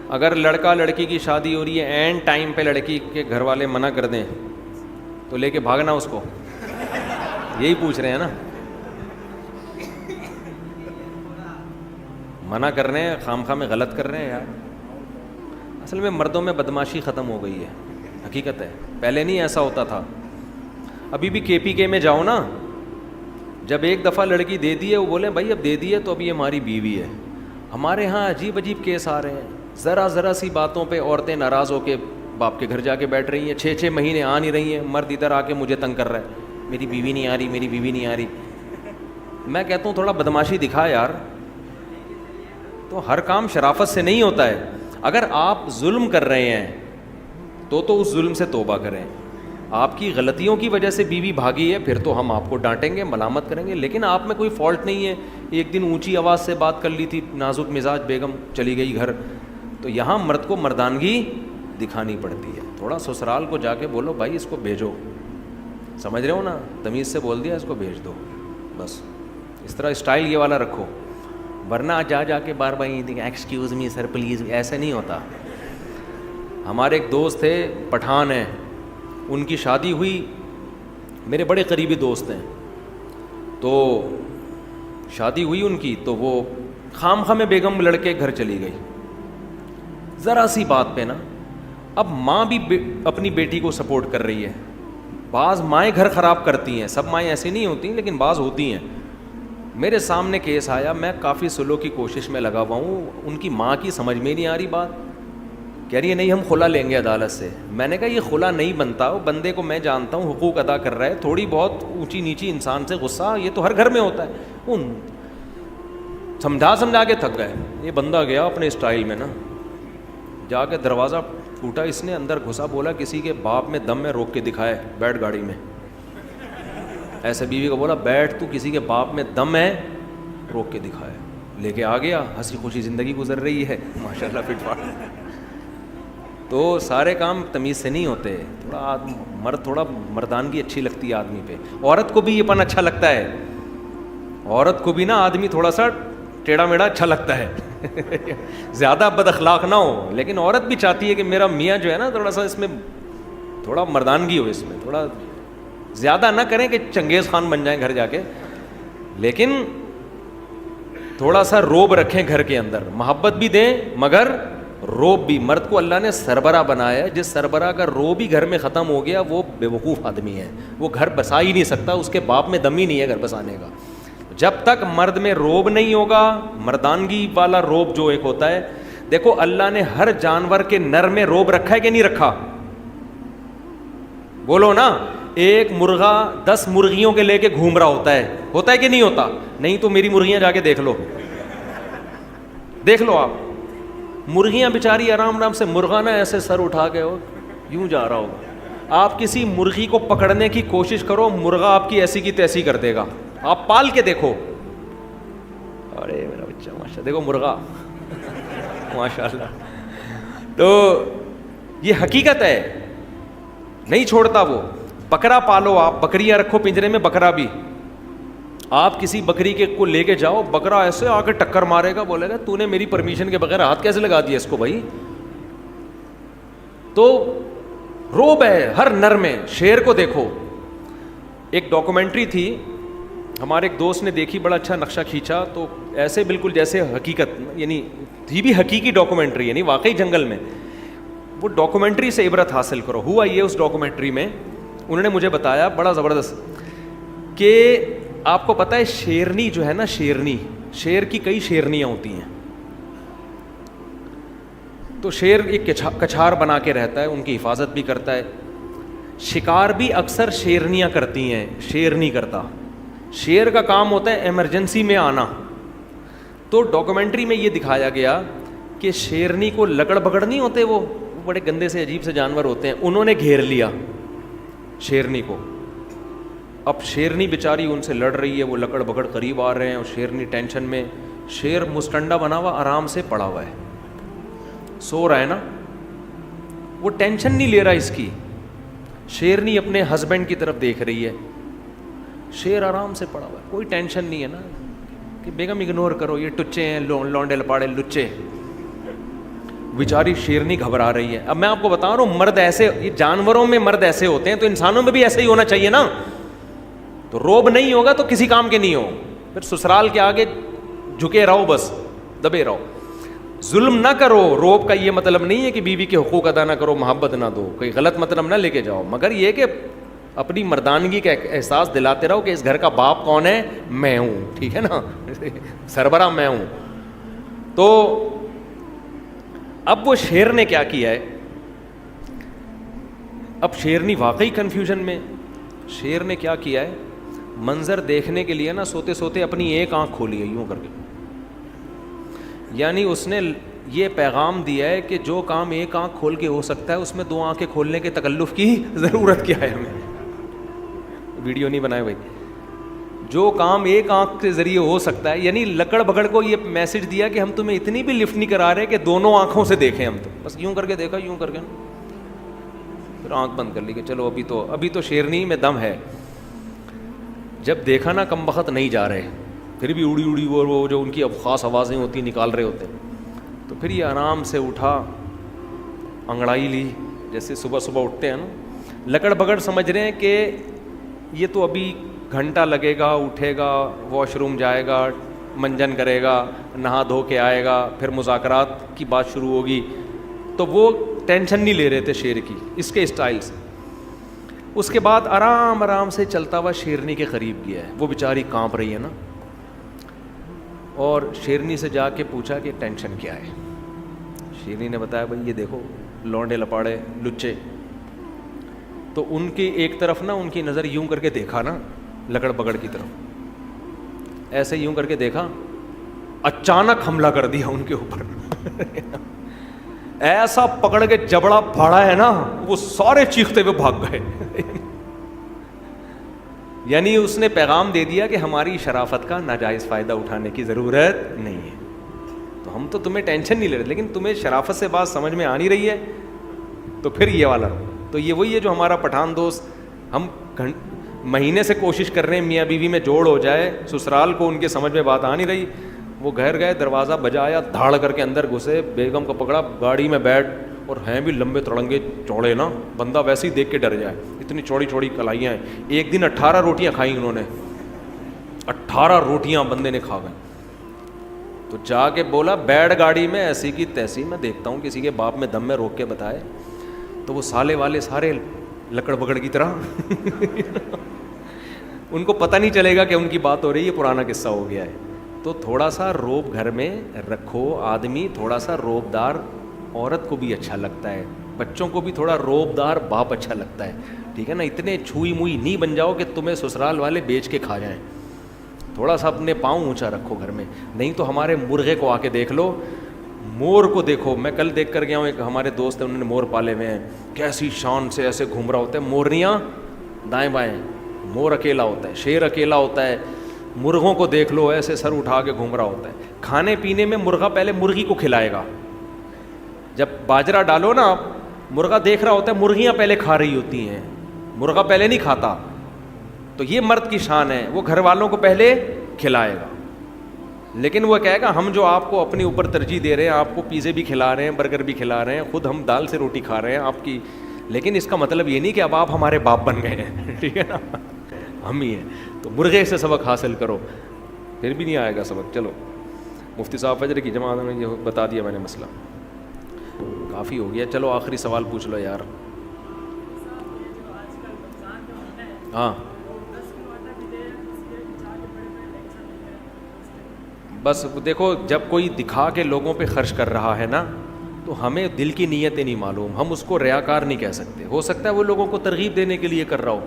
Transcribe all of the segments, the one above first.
اگر لڑکا لڑکی کی شادی ہو رہی ہے، اینڈ ٹائم پہ لڑکی کے گھر والے منع کر دیں تو لے کے بھاگنا اس کو، یہی پوچھ رہے ہیں نا. منع کر رہے ہیں، خام خواہ میں غلط کر رہے ہیں یار. اصل میں مردوں میں بدماشی ختم ہو گئی ہے، حقیقت ہے. پہلے نہیں ایسا ہوتا تھا. ابھی بھی کے پی کے میں جاؤ نا، جب ایک دفعہ لڑکی دے دی ہے وہ بولیں بھائی اب دے دی ہے تو اب یہ ہماری بیوی ہے. ہمارے ہاں عجیب عجیب کیس آ رہے ہیں. ذرا سی باتوں پہ عورتیں ناراض ہو کے باپ کے گھر جا کے بیٹھ رہی ہیں. 6 مہینے آ نہیں رہی ہیں، مرد ادھر آ کے مجھے تنگ کر رہا ہے، میری بیوی نہیں آ رہی، میری بیوی نہیں آ رہی. میں کہتا ہوں تھوڑا بدماشی دکھا یار. تو ہر کام شرافت سے نہیں ہوتا ہے. اگر آپ ظلم کر رہے ہیں تو اس ظلم سے توبہ کریں. آپ کی غلطیوں کی وجہ سے بیوی بھاگی ہے، پھر تو ہم آپ کو ڈانٹیں گے، ملامت کریں گے، لیکن آپ میں کوئی فالٹ نہیں ہے. ایک دن اونچی آواز سے بات کر لی تھی، نازک مزاج بیگم چلی گئی گھر. تو یہاں مرد کو مردانگی دکھانی پڑتی ہے. تھوڑا سسرال کو جا کے بولو بھائی اس کو بھیجو، سمجھ رہے ہو نا، تمیز سے بول دیا اس کو بھیج دو، بس اس طرح اسٹائل یہ والا رکھو. ورنہ جا کے بار بار ایکسکیوز می سر پلیز، ایسے نہیں ہوتا. ہمارے ایک دوست تھے، پٹھان ہیں، ان کی شادی ہوئی، میرے بڑے قریبی دوست ہیں. تو شادی ہوئی ان کی، تو وہ خام خواہ میں بیگم لڑکے گھر چلی گئی ذرا سی بات پہ نا. اب ماں بھی اپنی بیٹی کو سپورٹ کر رہی ہے. بعض مائیں گھر خراب کرتی ہیں، سب مائیں ایسی نہیں ہوتی لیکن بعض ہوتی ہیں. میرے سامنے کیس آیا، میں کافی سلو کی کوشش میں لگا ہوا ہوں. ان کی ماں کی سمجھ میں نہیں آ رہی بات، کہہ رہی ہے نہیں ہم خلا لیں گے عدالت سے. میں نے کہا یہ خلا نہیں بنتا، وہ بندے کو میں جانتا ہوں حقوق ادا کر رہا ہے، تھوڑی بہت اونچی نیچی انسان سے غصہ یہ تو ہر گھر میں ہوتا ہے. ان سمجھا کے تھک گئے. یہ بندہ گیا اپنے اسٹائل میں نا، جا کے دروازہ ٹوٹا اس نے، اندر گھسا، بولا کسی کے باپ میں دم میں روک کے دکھائے، بیٹھ گاڑی میں. ایسے بیوی کو بولا بیٹھ، تو کسی کے باپ میں دم ہے روک کے دکھائے. لے کے آ گیا، ہنسی خوشی زندگی گزر رہی ہے ماشاء اللہ فٹ فاٹ. تو سارے کام تمیز سے نہیں ہوتے. تھوڑا مردانگی اچھی لگتی ہے آدمی پہ. عورت کو بھی یہ پن اچھا لگتا ہے، عورت کو بھی نا آدمی تھوڑا سا ٹیڑھا میڑھا اچھا لگتا ہے زیادہ بد اخلاق نہ ہو. لیکن عورت بھی چاہتی ہے کہ میرا میاں جو ہے نا تھوڑا سا اس میں تھوڑا مردانگی ہو، اس میں تھوڑا زیادہ نہ کریں کہ چنگیز خان بن جائیں گھر جا کے، لیکن تھوڑا سا روب رکھیں گھر کے اندر. محبت بھی دیں مگر روب بھی. مرد کو اللہ نے سربراہ بنایا ہے، جس سربراہ کا روب ہی گھر میں ختم ہو گیا وہ بے وقوف آدمی ہے، وہ گھر بسا ہی نہیں سکتا، اس کے باپ میں دم ہی نہیں ہے گھر بسانے کا. جب تک مرد میں روب نہیں ہوگا، مردانگی والا روب جو ایک ہوتا ہے، دیکھو اللہ نے ہر جانور کے نر میں روب رکھا ہے کہ نہیں رکھا؟ بولو نا. ایک مرغا 10 مرغیوں کے لے کے گھوم رہا ہوتا ہے کہ نہیں ہوتا؟ نہیں تو میری مرغیاں جا کے دیکھ لو آپ. مرغیاں بیچاری آرام سے، مرغا نا ایسے سر اٹھا کے یوں جا رہا ہوگا. آپ کسی مرغی کو پکڑنے کی کوشش کرو، مرغا آپ کی ایسی کی تیسی کر دے گا. آپ پال کے دیکھو، ارے میرا بچہ ماشاء دیکھو مرغا ماشاء اللہ. تو یہ حقیقت ہے، نہیں چھوڑتا وہ. بکرا پالو، آپ بکریاں رکھو پنجرے میں. بکرا بھی آپ کسی بکری کے کو لے کے جاؤ، بکرا ایسے آ کے ٹکر مارے گا، بولے گا تو نے میری پرمیشن کے بغیر ہاتھ کیسے لگا دیا اس کو بھائی. تو روب ہے ہر نر میں. شیر کو دیکھو، ایک ڈاکومنٹری تھی ہمارے ایک دوست نے دیکھی، بڑا اچھا نقشہ کھینچا. تو ایسے بالکل جیسے حقیقت، یعنی تھی بھی حقیقی ڈاکومنٹری، یعنی واقعی جنگل میں. وہ ڈاکومنٹری سے عبرت حاصل کرو. ہوا یہ اس ڈاکومنٹری میں انہوں نے مجھے بتایا بڑا زبردست کہ آپ کو پتہ ہے شیرنی جو ہے نا، شیرنی، شیر کی کئی شیرنیاں ہوتی ہیں. تو شیر ایک کچھار بنا کے رہتا ہے، ان کی حفاظت بھی کرتا ہے. شکار بھی اکثر شیرنیاں کرتی ہیں، شیر نہیں کرتا. شیر کا کام ہوتا ہے ایمرجنسی میں آنا. تو ڈاکومنٹری میں یہ دکھایا گیا کہ شیرنی کو لکڑ بکڑ نہیں ہوتے، وہ بڑے گندے سے عجیب سے جانور ہوتے ہیں، انہوں نے گھیر لیا شیرنی کو. اب شیرنی بیچاری ان سے لڑ رہی ہے، وہ لکڑ بکڑ قریب آ رہے ہیں اور شیرنی ٹینشن میں. شیر مستنڈا بنا ہوا آرام سے پڑا ہوا ہے، سو رہا ہے نا، وہ ٹینشن نہیں لے رہا اس کی. شیرنی اپنے ہسبینڈ کی طرف دیکھ رہی ہے، شیر آرام سے پڑا ہوا ہے، کوئی ٹینشن نہیں ہے نا کہ بیگم اگنور کرو، یہ ٹچے ہیں، لونڈے لپاڑے لچے. بیچاری شیرنی گھبرا رہی ہے. اب میں آپ کو بتا رہا ہوں مرد ایسے, یہ جانوروں میں مرد ایسے ہوتے ہیں تو انسانوں میں بھی ایسے ہی ہونا چاہیے نا. تو روب نہیں ہوگا تو کسی کام کے نہیں ہو, پھر سسرال کے آگے جھکے رہو, بس دبے رہو. ظلم نہ کرو. روب کا یہ مطلب نہیں ہے کہ بیوی کے حقوق ادا نہ کرو, محبت نہ دو, کوئی غلط مطلب نہ لے کے جاؤ, مگر یہ کہ اپنی مردانگی کا احساس دلاتے رہو کہ اس گھر کا باپ کون ہے, میں ہوں, ٹھیک ہے نا, سربراہ میں ہوں. تو اب وہ شیر نے کیا کیا ہے, اب شیرنی واقعی کنفیوژن میں. شیر نے کیا کیا ہے, منظر دیکھنے کے لیے نا سوتے سوتے اپنی ایک آنکھ کھولی ہے یوں کر کے. یعنی اس نے یہ پیغام دیا ہے کہ جو کام ایک آنکھ کھول کے ہو سکتا ہے اس میں دو آنکھیں کھولنے کے تکلف کی ضرورت کیا ہے ہمیں. ویڈیو نہیں بنائے بھائی. جو کام ایک آنکھ کے ذریعے ہو سکتا ہے, یعنی لکڑ بگڑ کو یہ میسج دیا کہ ہم تمہیں اتنی بھی لفٹ نہیں کرا رہے کہ دونوں آنکھوں سے دیکھیں, ہم تو بس یوں کر کے دیکھا, یوں کر کے پھر آنکھ بند کر لی کہ چلو ابھی تو شیرنی میں دم ہے. جب دیکھا نا کم بخت نہیں جا رہے, پھر بھی اڑی اڑی وہ جو ان کی اب خاص آوازیں ہوتی نکال رہے ہوتے, تو پھر یہ آرام سے اٹھا, انگڑائی لی, جیسے صبح صبح اٹھتے ہیں نا, لکڑ بگڑ سمجھ رہے ہیں کہ یہ تو ابھی گھنٹہ لگے گا, اٹھے گا, واش روم جائے گا, منجن کرے گا, نہا دھو کے آئے گا, پھر مذاکرات کی بات شروع ہوگی. تو وہ ٹینشن نہیں لے رہے تھے شیر کی, اس کے اسٹائل سے. اس کے بعد آرام آرام سے چلتا ہوا شیرنی کے قریب گیا ہے. وہ بیچاری کانپ رہی ہے نا, اور شیرنی سے جا کے پوچھا کہ ٹینشن کیا ہے. شیرنی نے بتایا بھائی یہ دیکھو لونڈے لپاڑے لچے. تو ان کی ایک طرف نا ان کی نظر یوں کر کے دیکھا نا لکڑ بگڑ کی طرف, ایسے یوں کر کے دیکھا, اچانک حملہ کر دیا ان کے اوپر. ایسا پکڑ کے جبڑا پھاڑا ہے نا, وہ سارے چیختے ہوئے بھاگ گئے. یعنی اس نے پیغام دے دیا کہ ہماری شرافت کا ناجائز فائدہ اٹھانے کی ضرورت نہیں ہے. تو ہم تو تمہیں ٹینشن نہیں لے رہے, لیکن تمہیں شرافت سے بات سمجھ میں آ نہیں رہی ہے, تو پھر یہ والا. تو یہ وہی ہے جو ہمارا پٹھان دوست, ہم مہینے سے کوشش کر رہے ہیں میاں بیوی میں جوڑ ہو جائے, سسرال کو ان کے سمجھ میں بات آ نہیں رہی. وہ گھر گئے, دروازہ بجایا, دھاڑ کر کے اندر گھسے, بیگم کو پکڑا, گاڑی میں بیٹھ, اور ہیں بھی لمبے تڑنگے چوڑے نا, بندہ ویسے ہی دیکھ کے ڈر جائے, اتنی چوڑی چوڑی کلائیاں ہیں. ایک دن 18 روٹیاں کھائیں انہوں نے, 18 روٹیاں بندے نے کھا گئے. تو جا کے بولا بیٹھ گاڑی میں, ایسی کی تیسی, میں دیکھتا ہوں کسی کے باپ میں دم میں روک کے بتائے. تو وہ سالے والے سارے لکڑ بگڑ کی طرح ان کو پتہ نہیں چلے گا کہ ان کی بات ہو رہی ہے, پرانا قصہ ہو گیا ہے. تو تھوڑا سا روب گھر میں رکھو. آدمی تھوڑا سا روب دار عورت کو بھی اچھا لگتا ہے, بچوں کو بھی تھوڑا روب دار باپ اچھا لگتا ہے, ٹھیک ہے نا. اتنے چھوئی موئی نہیں بن جاؤ کہ تمہیں سسرال والے بیچ کے کھا جائیں. تھوڑا سا اپنے پاؤں اونچا رکھو گھر میں. نہیں تو ہمارے مرغے کو آ کے دیکھ لو, مور کو دیکھو. میں کل دیکھ کر گیا ہوں, ایک ہمارے دوست ہیں, انہوں نے مور پالے ہوئے ہیں, کیسی شان سے ایسے گھوم رہا ہوتا ہے, مورنیاں دائیں بائیں, مور اکیلا ہوتا ہے, شیر اکیلا ہوتا ہے. مرغوں کو دیکھ لو, ایسے سر اٹھا کے گھوم رہا ہوتا ہے. کھانے پینے میں مرغا پہلے مرغی کو کھلائے گا. جب باجرہ ڈالو نا, مرغا دیکھ رہا ہوتا ہے, مرغیاں پہلے کھا رہی ہوتی ہیں, مرغا پہلے نہیں کھاتا. تو یہ مرد کی شان ہے, وہ گھر والوں کو پہلے کھلائے گا. لیکن وہ کہے گا ہم جو آپ کو اپنے اوپر ترجیح دے رہے ہیں, آپ کو پیزے بھی کھلا رہے ہیں, برگر بھی کھلا رہے ہیں, خود ہم دال سے روٹی کھا رہے ہیں آپ کی, لیکن اس کا مطلب یہ نہیں کہ اب آپ ہمارے باپ بن گئے ہیں, ٹھیک ہے نا, ہم ہی ہیں. تو مرغے سے سبق حاصل کرو, پھر بھی نہیں آئے گا سبق. چلو مفتی صاحب فجر کی جماعت میں یہ بتا دیا میں نے مسئلہ, کافی ہو گیا. چلو آخری سوال پوچھ لو یار. ہاں بس دیکھو, جب کوئی دکھا کے لوگوں پہ خرچ کر رہا ہے نا, تو ہمیں دل کی نیتیں نہیں معلوم, ہم اس کو ریاکار نہیں کہہ سکتے. ہو سکتا ہے وہ لوگوں کو ترغیب دینے کے لیے کر رہا ہو.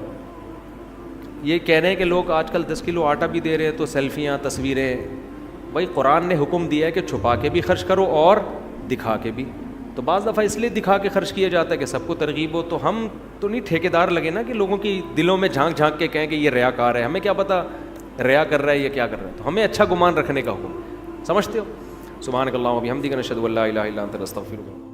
یہ کہہ رہے ہیں کہ لوگ آج کل 10 کلو آٹا بھی دے رہے ہیں تو سیلفیاں تصویریں. بھائی قرآن نے حکم دیا ہے کہ چھپا کے بھی خرچ کرو اور دکھا کے بھی. تو بعض دفعہ اس لیے دکھا کے خرچ کیا جاتا ہے کہ سب کو ترغیب ہو. تو ہم تو نہیں ٹھیکیدار لگے نا کہ لوگوں کی دلوں میں جھانک جھانک کے کہیں کہ یہ ریاکار ہے. ہمیں کیا پتہ ریا کر رہا ہے یا کیا کر رہا ہے. تو ہمیں اچھا گمان رکھنے کا حکم, سمجھتے ہو. سبحانک اللہم و بحمدک نشہد ان لا الہ الا انت نستغفرک.